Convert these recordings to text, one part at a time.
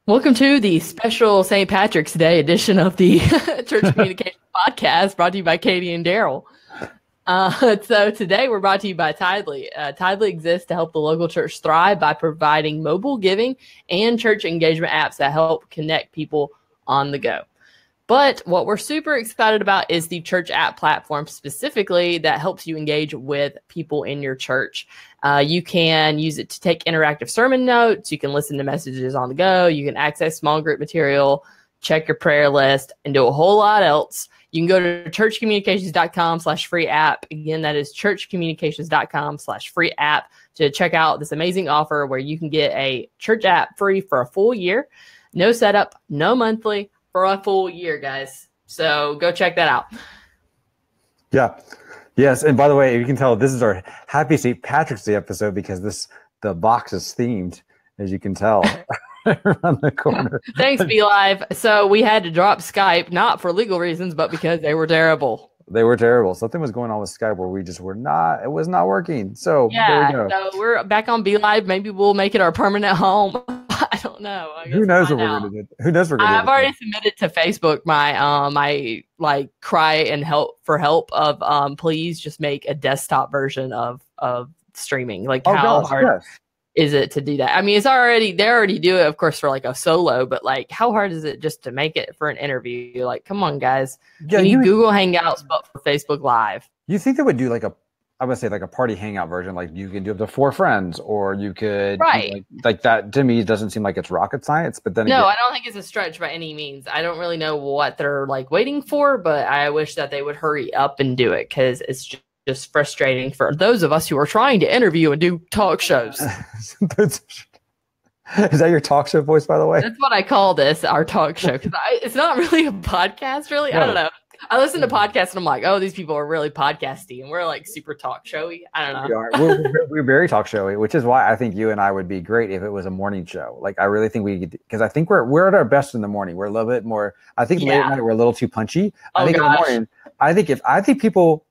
Welcome to the special St. Patrick's Day edition of the Church Communication Podcast, brought to you by Katie and Daryl. So today we're brought to you by Tidely. Tidely exists to help the local church thrive by providing mobile giving and church engagement apps that help connect people on the go. But what we're super excited about is the church app platform specifically that helps you engage with people in your church. You can use it to take interactive sermon notes. You can listen to messages on the go. You can access small group material, check your prayer list, and do a whole lot else. You can go to churchcommunications.com/free app. Again, that is churchcommunications.com/free app to check out this amazing offer where you can get a church app free for a full year. No setup, no monthly, for a full year, guys. So go check that out. Yeah. Yes. And by the way, you can tell this is our Happy St. Patrick's Day episode because the box is themed, as you can tell, around the corner. Thanks, BeLive. So we had to drop Skype, not for legal reasons, but because they were terrible. They were terrible. Something was going on with Skype where it was not working. So yeah, there we go. So we're back on BeLive. Maybe we'll make it our permanent home. I don't know. Who knows what we're going to do? Who knows what we're going to do? I've already submitted to Facebook my like cry and help of please just make a desktop version of streaming. Like how hard is it to do that? I mean, they already do it, of course, for like a solo, but like how hard is it just to make it for an interview? Like, come on, guys. Yeah, you need Google Hangouts, but for Facebook Live. You think they would do like I would say like a party hangout version, like you can do up to 4 friends, or you could like that. To me, it doesn't seem like it's rocket science. But then I don't think it's a stretch by any means. I don't really know what they're like waiting for, but I wish that they would hurry up and do it because it's just frustrating for those of us who are trying to interview and do talk shows. Is that your talk show voice, by the way? That's what I call this, our talk show, because it's not really a podcast, really. No. I don't know. I listen to podcasts and I'm like, oh, these people are really podcasty, and we're like super talk showy. I don't know. We're very talk showy, which is why I think you and I would be great if it was a morning show. Like I really think we could, because I think we're at our best in the morning. We're a little bit more. I think late at night we're a little too punchy. I think in the morning. I think people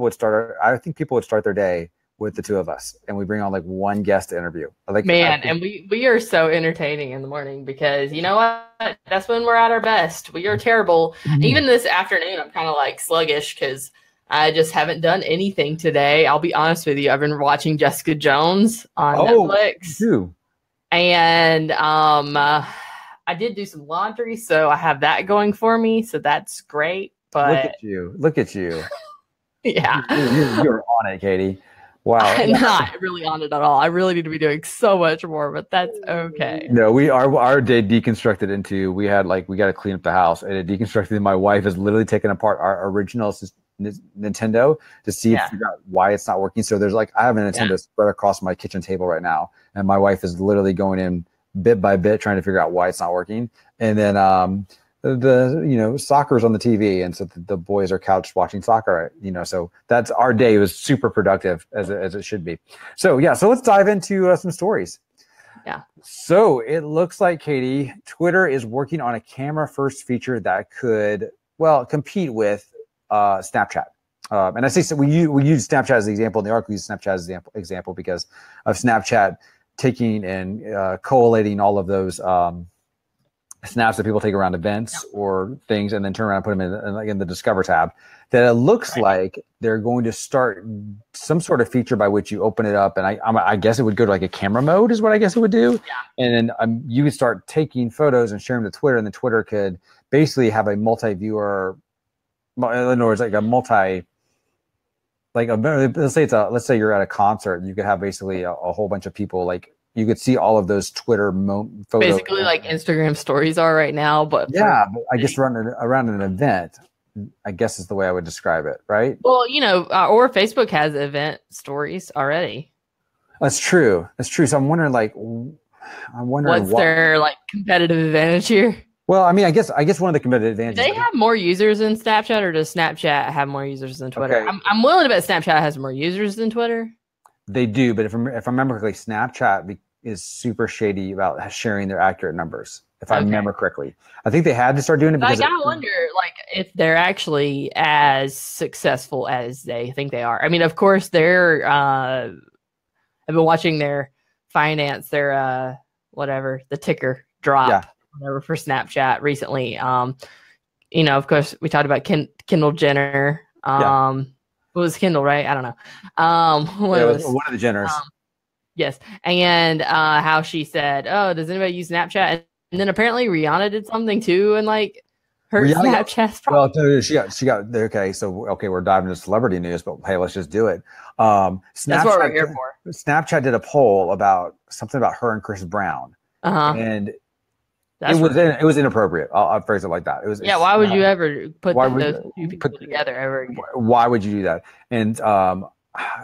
would start their day with the two of us, and we bring on like one guest to interview. And we are so entertaining in the morning because you know what? That's when we're at our best. We are terrible. Mm-hmm. Even this afternoon, I'm kind of like sluggish because I just haven't done anything today. I'll be honest with you. I've been watching Jessica Jones on Netflix. You. And I did do some laundry, so I have that going for me. So that's great. But look at you. Yeah. You're on it, Katie. Wow. I'm not really on it at all. I really need to be doing so much more, but that's okay. No, our day deconstructed into, we got to clean up the house, and it deconstructed. My wife has literally taken apart our original Nintendo to figure out why it's not working. So there's I have a Nintendo spread across my kitchen table right now, and my wife is literally going in bit by bit trying to figure out why it's not working. And then soccer's on the TV, and so the boys are couched watching soccer, so that's our day. It was super productive as it should be. So let's dive into some stories. Yeah. So it looks like, Katie, Twitter is working on a camera first feature that could compete with Snapchat. And I say so we use Snapchat as the example in the article. We use Snapchat as the example because of Snapchat taking and collating all of those snaps that people take around events or things, and then turn around and put them in the Discover tab. That it looks like they're going to start some sort of feature by which you open it up, and I guess it would go to like a camera mode is what I guess it would do. Yeah. And then you would start taking photos and sharing them to Twitter, and then Twitter could basically have a multi-viewer. In other words, let's say you're at a concert, you could have basically a whole bunch of people like. You could see all of those Twitter photos. Basically like Instagram stories are right now. But I guess around an event, I guess is the way I would describe it, right? Well, or Facebook has event stories already. That's true. So I'm wondering what's their competitive advantage here? Well, I mean, I guess one of the competitive advantages. Do they have more users than Snapchat, or does Snapchat have more users than Twitter? Okay. I'm willing to bet Snapchat has more users than Twitter. They do, but if I remember correctly, Snapchat is super shady about sharing their accurate numbers. If I remember correctly, I think they had to start doing it. Because I gotta wonder, if they're actually as successful as they think they are. I mean, of course, I've been watching their finance, their the ticker drop whatever for Snapchat recently. You know, of course, we talked about Kendall Jenner. It was Kendall, right? I don't know. It was one of the Jenners. Yes, and how she said, "Oh, does anybody use Snapchat?" And then apparently Rihanna did something too, and like her Snapchat's well, she got okay. So we're diving into celebrity news, but hey, let's just do it. That's what we're here for. Snapchat did a poll about something about her and Chris Brown, and it was inappropriate. I'll phrase it like that. It was why would you ever put those two people together ever again? Why would you do that? And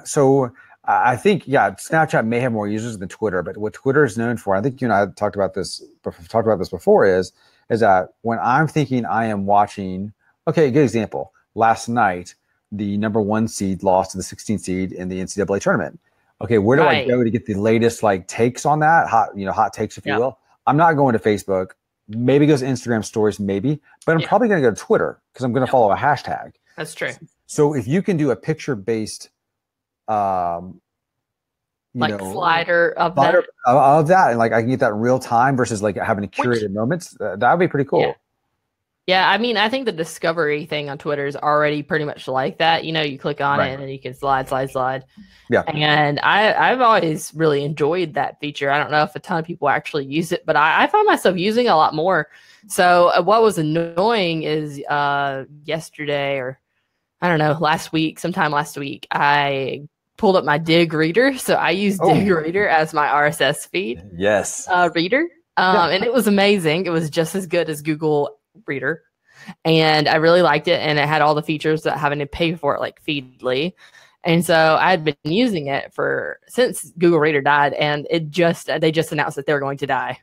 so I think Snapchat may have more users than Twitter, but what Twitter is known for, I think you and I talked about this before, is that when I'm thinking I am watching, okay, a good example. Last night, the number 1 seed lost to the 16th seed in the NCAA tournament. Okay, where do I go to get the latest like takes on that? Hot takes, if you will. I'm not going to Facebook. Maybe goes to Instagram stories, maybe, but I'm probably going to go to Twitter because I'm going to follow a hashtag. That's true. So if you can do a picture-based, slider of that, and like I can get that real time versus like having curated moments, that would be pretty cool. Yeah, I mean, I think the discovery thing on Twitter is already pretty much like that. You know, you click on it and then you can slide. Yeah. And I've always really enjoyed that feature. I don't know if a ton of people actually use it, but I found myself using it a lot more. So what was annoying is yesterday, or I don't know, sometime last week, I pulled up my Dig reader. So I use Dig reader as my RSS feed. Yes. Reader. And it was amazing. It was just as good as Google Reader, and I really liked it, and it had all the features that having to pay for it, like Feedly. And so I had been using it since Google Reader died, and they just announced that they're going to die.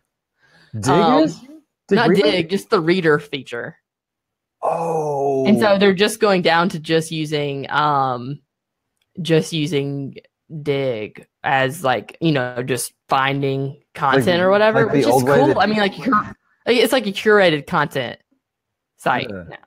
Dig not Reader? Dig, just the Reader feature. Oh, and so they're just going down to just using Dig as like, just finding content or whatever, which is cool. I mean, like it's like a curated content site now.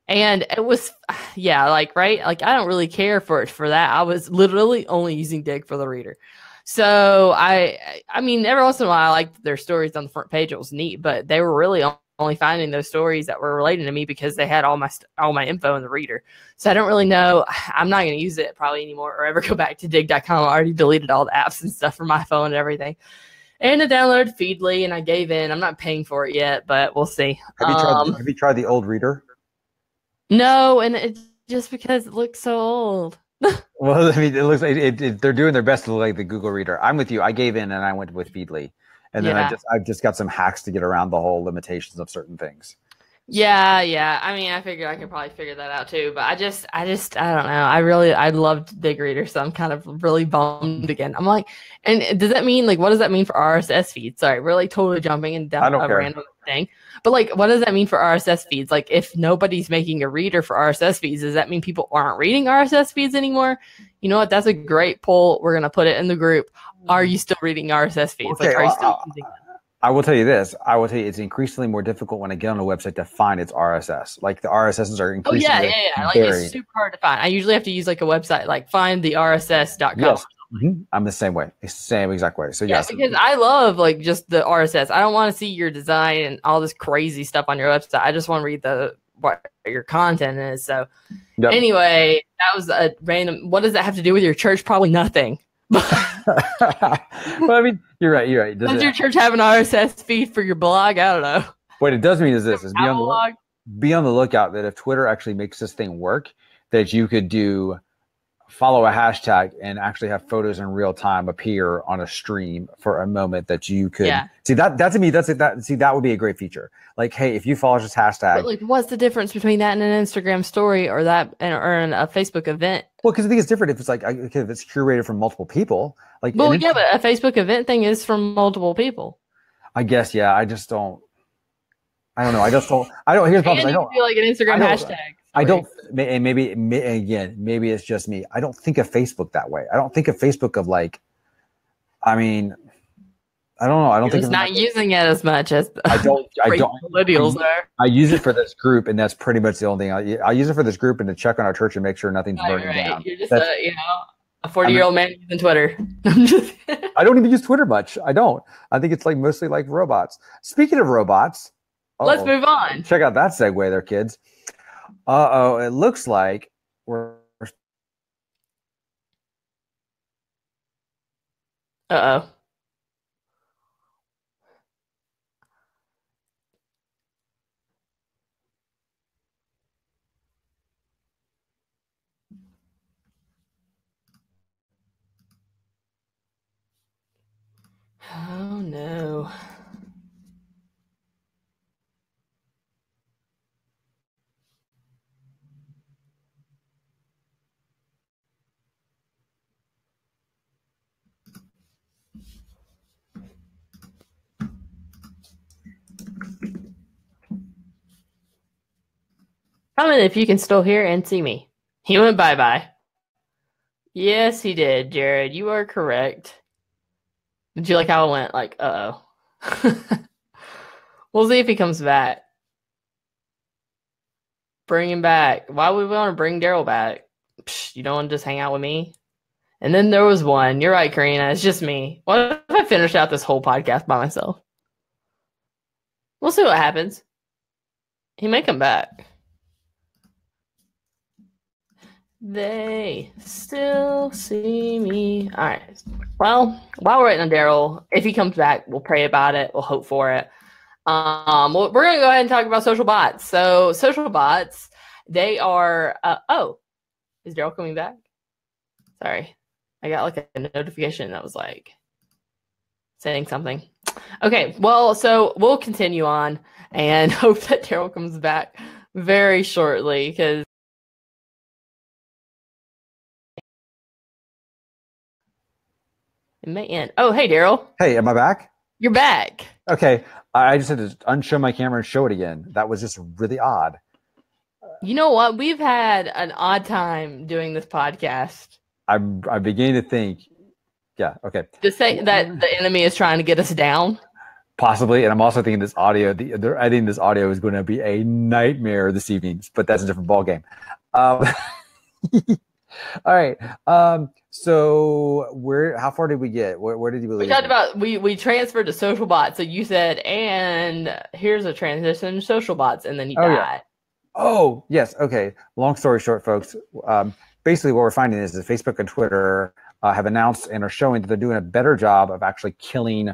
And it was, right? Like, I don't really care for that. I was literally only using Dig for the Reader. So I mean, every once in a while, I liked their stories on the front page. It was neat, but they were really only finding those stories that were related to me because they had all my info in the Reader. So I don't really know. I'm not going to use it probably anymore or ever go back to dig.com. I already deleted all the apps and stuff from my phone and everything. And I downloaded Feedly, and I gave in. I'm not paying for it yet, but we'll see. Have you tried the old Reader? No, and it's just because it looks so old. Well, I mean, it looks like they're doing their best to look like the Google Reader. I'm with you. I gave in, and I went with Feedly, and then I just got some hacks to get around the whole limitations of certain things. Yeah. I mean, I figured I could probably figure that out too, but I don't know. I loved Dig Reader, so I'm kind of really bummed again. I'm like, and does that mean, like, what does that mean for RSS feeds? Sorry, we're like totally jumping down a random thing. But like, what does that mean for RSS feeds? Like, if nobody's making a reader for RSS feeds, does that mean people aren't reading RSS feeds anymore? You know what? That's a great poll. We're going to put it in the group. Are you still reading RSS feeds? Okay, like, are you still using them? I will tell you this. I will tell you it's increasingly more difficult when I get on a website to find its RSS. Like the RSSs are increasingly Like it's super hard to find. I usually have to use like a website, like find the RSS.com. Yes. Mm-hmm. I'm the same way. It's the same exact way. So yes. Because I love like just the RSS. I don't want to see your design and all this crazy stuff on your website. I just want to read what your content is. So anyway, that was a random. What does that have to do with your church? Probably nothing. Well, I mean, you're right. Does your church have an RSS feed for your blog? I don't know. What it does mean is this: is be on the lookout that if Twitter actually makes this thing work, that you could follow a hashtag and actually have photos in real time appear on a stream for a moment that you could see. That to me, that would be a great feature. Like, hey, if you follow this hashtag, but like, what's the difference between that and an Instagram story or in a Facebook event? Well, because I think it's different if it's like if it's curated from multiple people. Like, well, yeah, but a Facebook event thing is from multiple people. I guess, yeah. I just don't. I don't know. I don't. Here's the problem. I don't feel like an Instagram hashtag. I don't, and maybe it's just me. I don't think of Facebook that way. I don't think of Facebook of like, I mean, I don't know. I don't think it's not using it as much as I don't. millennials are. I use it for this group, and that's pretty much the only thing. I use it for this group and to check on our church and make sure nothing's burning down. You're just A 40-year-old man using Twitter. I'm just I don't even use Twitter much. I don't. I think it's like mostly like robots. Speaking of robots, let's move on. Check out that segue there, kids. It looks like we're. Uh-oh. Oh no. Comment if you can still hear and see me. He went bye-bye. Yes, he did, Jared. You are correct. Did you like how it went? Like, uh-oh. We'll see if he comes back. Bring him back. Why would we want to bring Daryl back? Psh, you don't want to just hang out with me? And then there was one. You're right, Karina. It's just me. What if I finish out this whole podcast by myself? We'll see what happens. He may come back. They still see me. All right. Well, while we're waiting on Daryl, if he comes back, we'll pray about it. We'll hope for it. We're going to go ahead and talk about social bots. So social bots, they are, is Daryl coming back? Sorry. I got like a notification that was like saying something. Okay. Well, so we'll continue on and hope that Daryl comes back very shortly because it may end. Oh, hey, Daryl. Hey, am I back? You're back. Okay. I just had to unshow my camera and show it again. That was just really odd. You know what? We've had an odd time doing this podcast. I'm beginning to think, yeah, okay. To say that the enemy is trying to get us down? Possibly. And I'm also thinking this audio, I think this audio is going to be a nightmare this evening, but that's a different ballgame. All right. So how far did we get? Where did you believe? We talked about we transferred to social bots. So you said, and here's a transition to social bots, and then you died. Yeah. Oh, yes. Okay. Long story short, folks. Basically, what we're finding is that Facebook and Twitter have announced and are showing that they're doing a better job of actually killing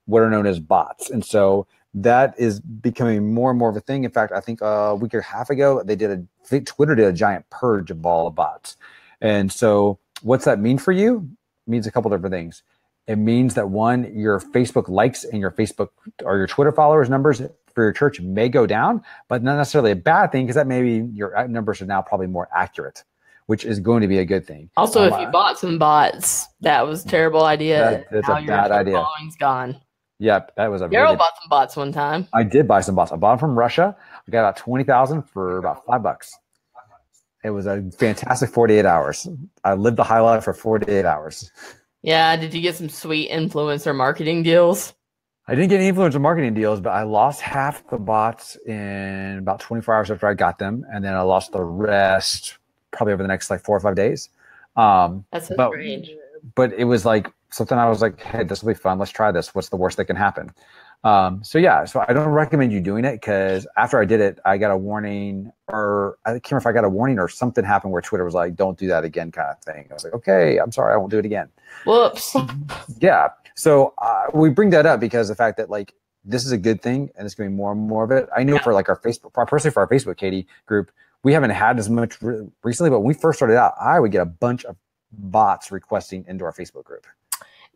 what are known as bots, and so that is becoming more and more of a thing. In fact, I think a week or a half ago, Twitter did a giant purge of all the bots. And so what's that mean for you? It means a couple different things. It means that one, your Facebook likes and your Facebook or your Twitter followers numbers for your church may go down, but not necessarily a bad thing because that maybe your numbers are now probably more accurate, which is going to be a good thing. Also, if you bought some bots, that was a terrible idea. That's a bad idea. Following's gone. Yep, that was a Daryl bought some bots one time. I did buy some bots. I bought them from Russia. I got about 20,000 for about $5. It was a fantastic 48 hours. I lived the high life for 48 hours. Yeah. Did you get some sweet influencer marketing deals? I didn't get any influencer marketing deals, but I lost half the bots in about 24 hours after I got them. And then I lost the rest probably over the next like 4 or 5 days. That's so strange. But it was like something I was like, hey, this will be fun. Let's try this. What's the worst that can happen? So I don't recommend you doing it because after I did it, I got a warning, or I can't remember if I got a warning or something happened where Twitter was like, don't do that again kind of thing. I was like, okay, I'm sorry, I won't do it again. Whoops. Yeah. So we bring that up because the fact that like this is a good thing and it's going to be more and more of it. I know for like our Facebook, personally for our Facebook Katie group, we haven't had as much recently, but when we first started out, I would get a bunch of bots requesting into our Facebook group.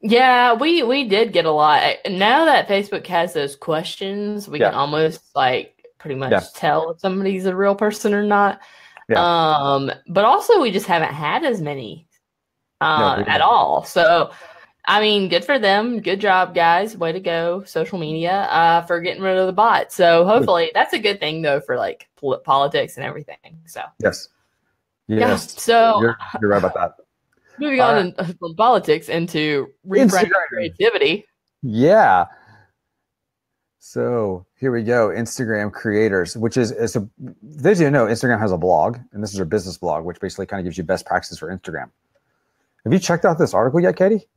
Yeah, we did get a lot. Now that Facebook has those questions, we can almost like pretty much tell if somebody's a real person or not. Yeah. But also we just haven't had as many at all. So, I mean, good for them. Good job, guys. Way to go, social media, for getting rid of the bots. So hopefully that's a good thing though for like politics and everything. So yes. Yeah, so you're right about that. Moving on from politics into reframe creativity. Yeah. So here we go. Instagram creators, which is those of you know, Instagram has a blog, and this is their business blog, which basically kind of gives you best practices for Instagram. Have you checked out this article yet, Katie?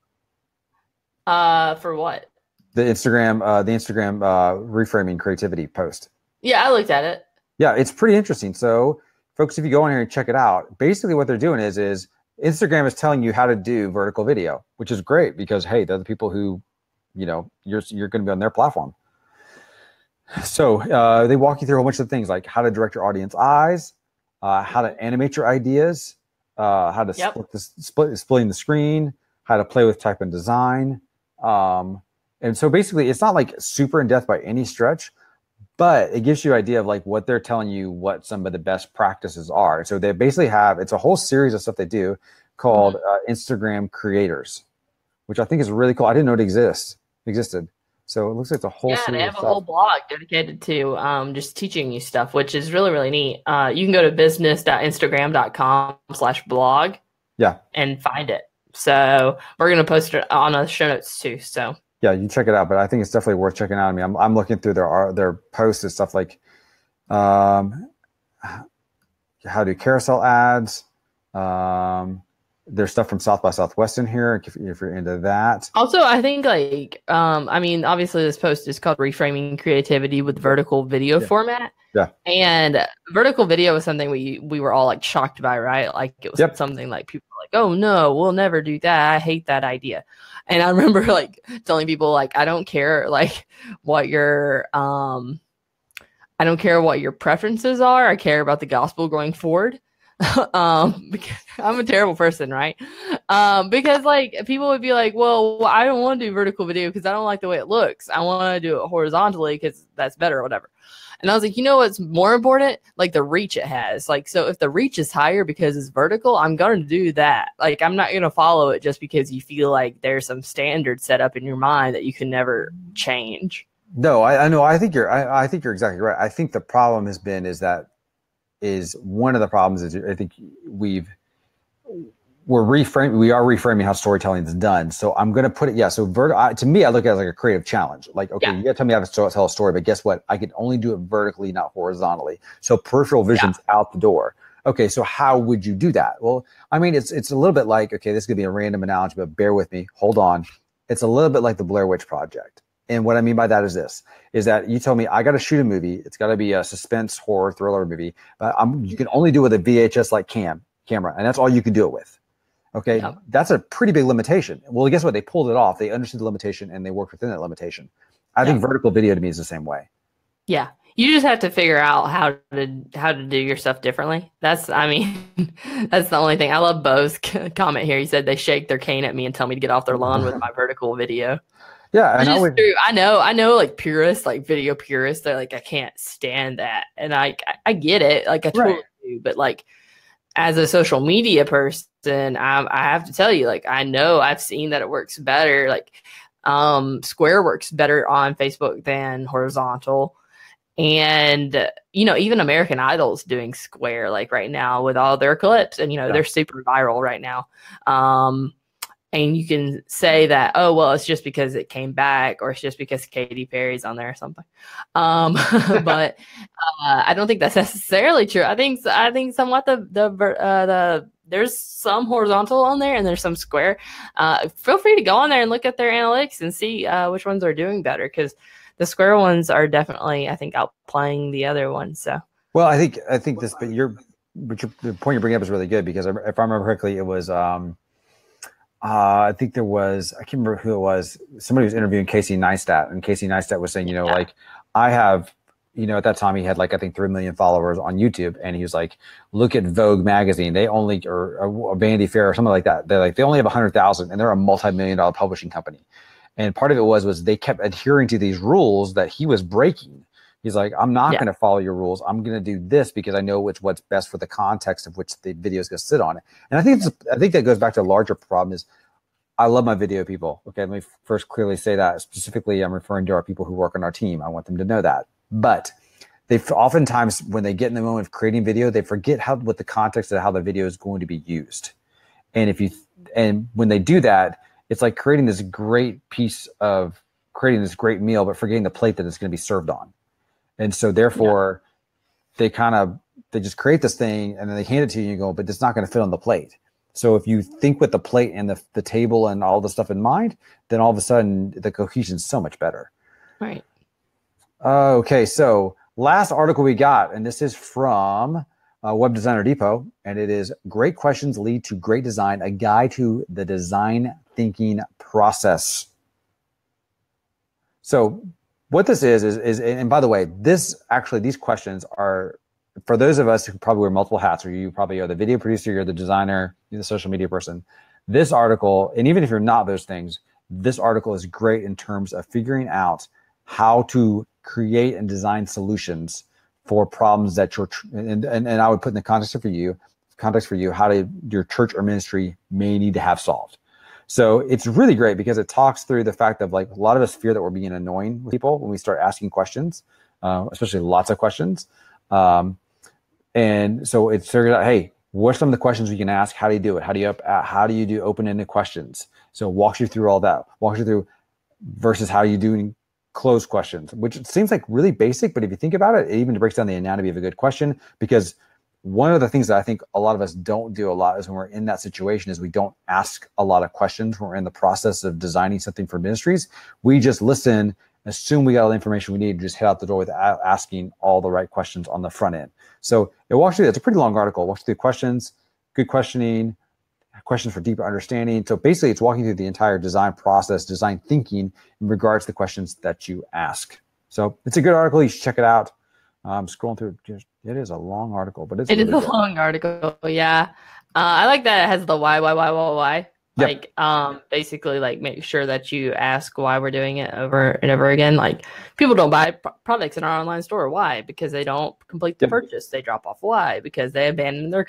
For what? The Instagram reframing creativity post. Yeah, I looked at it. Yeah, it's pretty interesting. So, folks, if you go in here and check it out, basically what they're doing is Instagram is telling you how to do vertical video, which is great because hey, they're the people who, you're going to be on their platform. So they walk you through a whole bunch of things like how to direct your audience eyes, how to animate your ideas, how to splitting the screen, how to play with type and design. And so basically it's not like super in depth by any stretch, but it gives you an idea of like what they're telling you, what some of the best practices are. So they basically it's a whole series of stuff they do called Instagram creators, which I think is really cool. I didn't know it existed. So it looks like it's a whole series. Yeah, they have of a stuff. whole blog dedicated to just teaching you stuff, which is really, really neat. You can go to business.instagram.com/blog and find it. So we're going to post it on the show notes too. So yeah, you check it out, but I think it's definitely worth checking out. I mean, I'm looking through their posts and stuff like how to do carousel ads. There's stuff from South by Southwest in here if you're into that. Also, I think I mean, obviously this post is called Reframing Creativity with Vertical Video Format. Yeah. And vertical video was something we were all like shocked by, right? Like it was something like people were like, oh no, we'll never do that. I hate that idea. And I remember like telling people like, I don't care like what your preferences are. I care about the gospel going forward. Because I'm a terrible person, right? Because like people would be like, well, I don't want to do vertical video because I don't like the way it looks. I want to do it horizontally because that's better or whatever. And I was like, you know what's more important? Like the reach it has. Like, so if the reach is higher because it's vertical, I'm going to do that. Like, I'm not going to follow it just because you feel like there's some standard set up in your mind that you can never change. No, I know. I think you're exactly right. I think the problem is one of the problems is I think we are reframing how storytelling is done. So I'm going to put it, So to me, I look at it like a creative challenge. Like, okay, you got to tell me how to tell a story, but guess what? I can only do it vertically, not horizontally. So peripheral vision's out the door. Okay, so how would you do that? Well, I mean, it's a little bit like, okay, this could be a random analogy, but bear with me. Hold on. It's a little bit like the Blair Witch Project. And what I mean by that is that you tell me I got to shoot a movie. It's got to be a suspense, horror, thriller movie, but you can only do it with a VHS like camera, and that's all you can do it with. Okay, that's a pretty big limitation. Well, guess what? They pulled it off. They understood the limitation and they worked within that limitation. I think vertical video to me is the same way. Yeah, you just have to figure out how to do your stuff differently. That's the only thing. I love Bo's comment here. He said they shake their cane at me and tell me to get off their lawn with my vertical video. Yeah, and I know, like purists, like video purists, they're like, I can't stand that, and I get it, like I totally do, but like as a social media person, I have to tell you, like I know I've seen that it works better. Like square works better on Facebook than horizontal, and even American Idol's doing square like right now with all their clips, and they're super viral right now. And you can say that, oh, well, it's just because it came back, or it's just because Katy Perry's on there or something. But I don't think that's necessarily true. I think somewhat there's some horizontal on there and there's some square. Feel free to go on there and look at their analytics and see which ones are doing better, because the square ones are definitely, I think, outplaying the other ones. So. Well, I think this, but the point you're bringing up is really good, because if I remember correctly, it was. I think there was, I can't remember who it was. Somebody was interviewing Casey Neistat, and Casey Neistat was saying, like I have, at that time he had like, I think 3 million followers on YouTube. And he was like, look at Vogue magazine. They only, or Vanity Fair or something like that. They're like, they only have 100,000 and they're a multi-million-dollar publishing company. And part of it was they kept adhering to these rules that he was breaking. He's like, I'm not going to follow your rules. I'm going to do this because I know what's best for the context of which the video is going to sit on it. And I think that goes back to a larger problem is I love my video people. Okay, let me first clearly say that. Specifically, I'm referring to our people who work on our team. I want them to know that. But they oftentimes, when they get in the moment of creating video, they forget what the context of how the video is going to be used. And when they do that, it's like creating this great meal, but forgetting the plate that it's going to be served on. And so therefore they just create this thing and then they hand it to you and you go, but it's not going to fit on the plate. So if you think with the plate and the table and all the stuff in mind, then all of a sudden the cohesion is so much better. Right. Okay, so last article we got, and this is from Web Designer Depot, and it is Great Questions Lead to Great Design, a guide to the design thinking process. So what this is, and by the way, these questions are for those of us who probably wear multiple hats, or you probably are the video producer, you're the designer, you're the social media person. This article, and even if you're not those things, this article is great in terms of figuring out how to create and design solutions for problems that and I would put in the context for you how your church or ministry may need to have solved. So it's really great because it talks through the fact of like a lot of us fear that we're being annoying with people when we start asking questions, especially lots of questions. And so it's figured out, hey, what are some of the questions we can ask? How do you do it? How do you do open-ended questions? So walks you through all that. Walks you through versus how you do closed questions, which it seems like really basic, but if you think about it, it even breaks down the anatomy of a good question. Because one of the things that I think a lot of us don't do a lot is when we're in that situation is we don't ask a lot of questions when we're in the process of designing something for ministries. We just listen, assume we got all the information we need, and just head out the door without asking all the right questions on the front end. So it walks through, it's a pretty long article. It walks through questions, good questioning, questions for deeper understanding. So basically it's walking through the entire design process, design thinking in regards to the questions that you ask. So it's a good article. You should check it out. I'm scrolling through. It is a long article, but it's really good. Long article. Yeah. I like that it has the why. Yep. Like, basically like make sure that you ask why we're doing it over and over again. Like people don't buy products in our online store. Why? Because they don't complete the purchase. They drop off. Why? Because they abandon their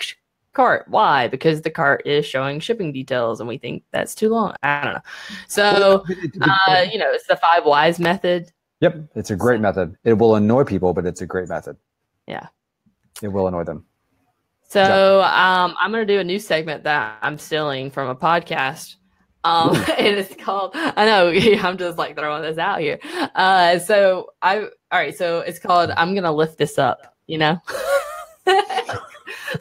cart. Why? Because the cart is showing shipping details and we think that's too long. I don't know. So, it's the 5 whys method. Yep. It's a great method. It will annoy people, but it's a great method. Yeah. It will annoy them. So I'm going to do a new segment that I'm stealing from a podcast. And it's called, I know, I'm just like throwing this out here. So it's called, I'm going to lift this up,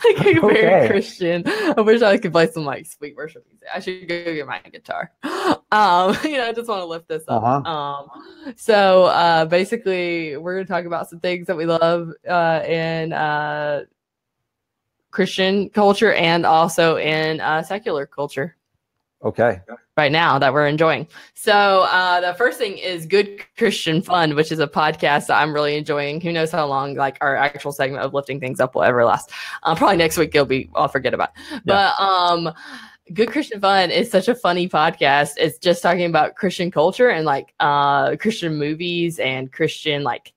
Like a very Christian. I wish I could play some like sweet worship music. I should go get my guitar. I just want to lift this up. So basically we're going to talk about some things that we love in Christian culture and also in secular culture. Okay. Right now that we're enjoying. So the first thing is Good Christian Fun, which is a podcast that I'm really enjoying. Who knows how long like our actual segment of lifting things up will ever last. Probably next week I'll forget about it. Yeah. But Good Christian Fun is such a funny podcast. It's just talking about Christian culture and like Christian movies and Christian like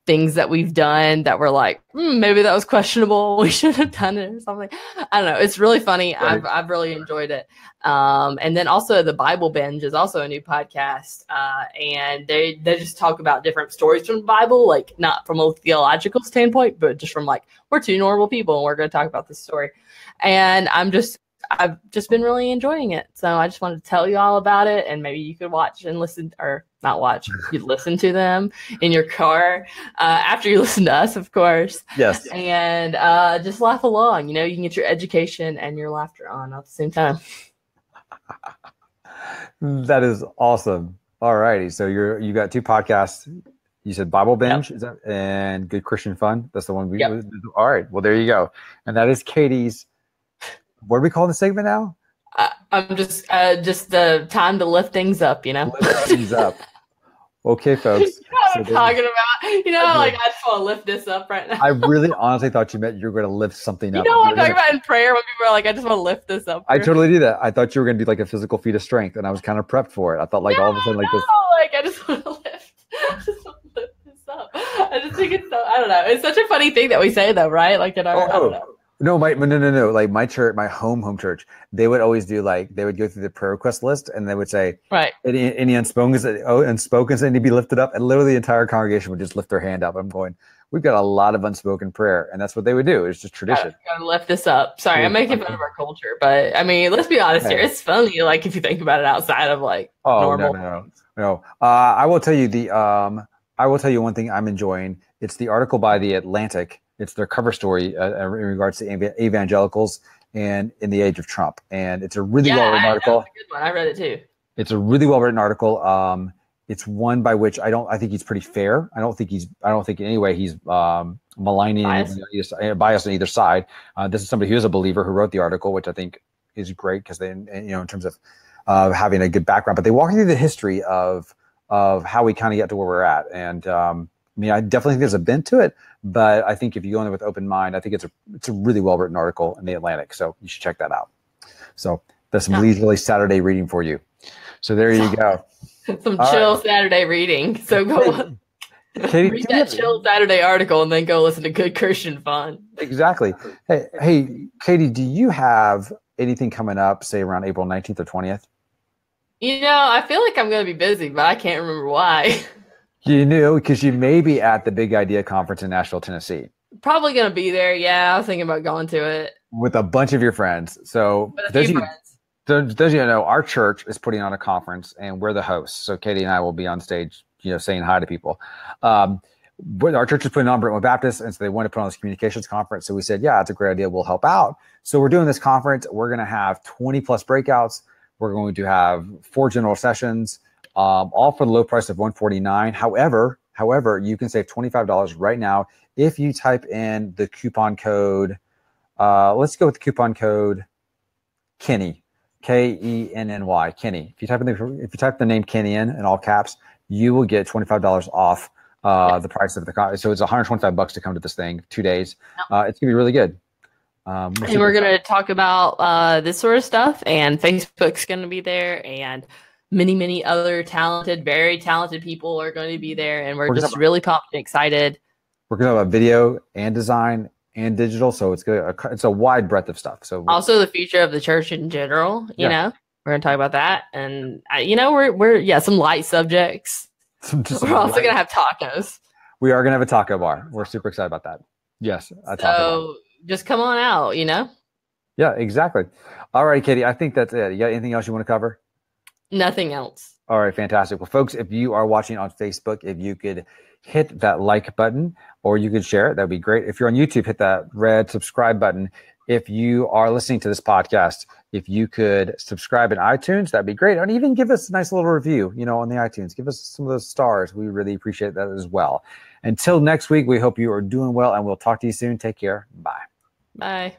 things that we've done that were like, maybe that was questionable. We should have done it or something. I don't know. It's really funny. Right. I've really enjoyed it. And then also the Bible Binge is also a new podcast. And they just talk about different stories from the Bible, like not from a theological standpoint, but just from like, we're two normal people and we're going to talk about this story. And I've just been really enjoying it. So I just wanted to tell you all about it. And maybe you could watch and listen, or not watch, you'd listen to them in your car after you listen to us, of course. Yes. And just laugh along. You can get your education and your laughter on at the same time. That is awesome. All righty. So you got 2 podcasts. You said Bible Binge, is that, and Good Christian Fun. That's the one we. Yep. All right. Well, there you go. And that is Katie's. What do we call the segment now? I'm just the time to lift things up, Lift things up. Okay, folks. You know what I'm talking about? Like I just want to lift this up right now. I really honestly thought you meant you were going to lift something up. You know what I'm talking about in prayer when people are like, I just want to lift this up. I totally do that. I thought you were going to do like a physical feat of strength, and I was kind of prepped for it. I thought like all of a sudden like this. Like I just want to lift. This up. I just think it's so. I don't know. It's such a funny thing that we say though, right? Like in our. I don't know. No. Like my church, my home church, they would always do they would go through the prayer request list and they would say, right, any unspoken that need to be lifted up, and literally the entire congregation would just lift their hand up. I'm going, we've got a lot of unspoken prayer, and that's what they would do. It's just tradition. Gotta lift this up. Sorry, I'm making fun of our culture, but I mean, let's be honest here. It's funny, like if you think about it outside of like normal. No. I will tell you I will tell you one thing I'm enjoying. It's the article by The Atlantic. It's their cover story in regards to evangelicals in the age of Trump. And it's a really well-written article. That's a good one. I read it too. It's a really well-written article. It's one by which I think he's pretty fair. I don't think in any way he's maligning bias on either side. This is somebody who is a believer who wrote the article, which I think is great because they, in terms of having a good background, but they walk through the history of how we kind of get to where we're at. And I definitely think there's a bent to it, but I think if you go in there with open mind, I think it's a really well-written article in the Atlantic. So you should check that out. So that's some leisurely Saturday reading for you. So there you go. Some chill Saturday reading. So go Katie, read that chill Saturday article and then go listen to good Christian fun. Exactly. Hey, Katie, do you have anything coming up, say around April 19th or 20th? I feel like I'm going to be busy, but I can't remember why. Because you may be at the Big Idea Conference in Nashville, Tennessee. Probably going to be there. Yeah, I was thinking about going to it. With a bunch of your friends. So those of you who know, our church is putting on a conference and we're the hosts. So Katie and I will be on stage, saying hi to people. Our church is putting on Brentwood Baptist, and so they want to put on this communications conference. So we said, yeah, it's a great idea. We'll help out. So we're doing this conference. We're going to have 20 plus breakouts. We're going to have 4 general sessions, all for the low price of $149. However, you can save $25 right now if you type in the coupon code. Let's go with the coupon code Kenny. Kenny, Kenny. If you type the name Kenny in all caps, you will get $25 off the price of the car. So it's $125 to come to this thing, 2 days. It's gonna be really good. And we're gonna talk about this sort of stuff, and Facebook's gonna be there, and many other very talented people are going to be there, and we're just really pumped and excited. We're gonna have a video and design and digital, so it's a wide breadth of stuff. So also the future of the church in general, we're gonna talk about that, and we're some light subjects. We're also gonna have tacos. We are gonna have a taco bar. We're super excited about that. Yes, a taco bar. Just come on out, Yeah, exactly. All right, Katie, I think that's it. You got anything else you want to cover? Nothing else. All right, fantastic. Well, folks, if you are watching on Facebook, if you could hit that like button or you could share it, that'd be great. If you're on YouTube, hit that red subscribe button. If you are listening to this podcast, if you could subscribe in iTunes, that'd be great. And even give us a nice little review, on the iTunes. Give us some of those stars. We really appreciate that as well. Until next week, we hope you are doing well, and we'll talk to you soon. Take care. Bye. Bye.